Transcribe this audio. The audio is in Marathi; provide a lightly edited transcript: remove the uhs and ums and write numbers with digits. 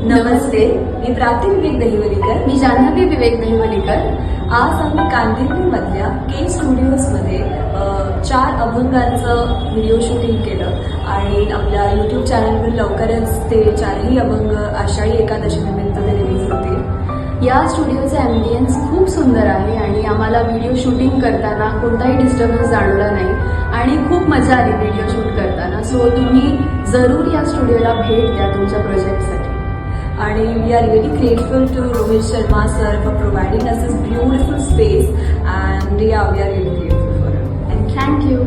नमस्ते, मी प्राप्ती विवेक दहिवलीकर. मी जान्हवी विवेक दहिवलीकर. आज आम्ही कांदिवलीमधल्या के स्टुडिओजमध्ये 4 अभंगांचं व्हिडिओ शूटिंग केलं आणि आपल्या यूट्यूब चॅनलवर लवकरच ते 4ही अभंग आषाढी एकादशीनिमित्त ते रिलीज होतील. या स्टुडिओचे ॲम्बियन्स खूप सुंदर आहे आणि आम्हाला व्हिडिओ शूटिंग करताना कोणताही डिस्टर्बन्स जाणवला नाही आणि खूप मजा आली व्हिडिओ शूट करताना. सो तुम्ही जरूर या स्टुडिओला भेट द्या तुमच्या प्रोजेक्टसाठी. आणि we are really grateful to Rohit Sharma sir for providing us this beautiful space and we are really grateful for it. Thank you.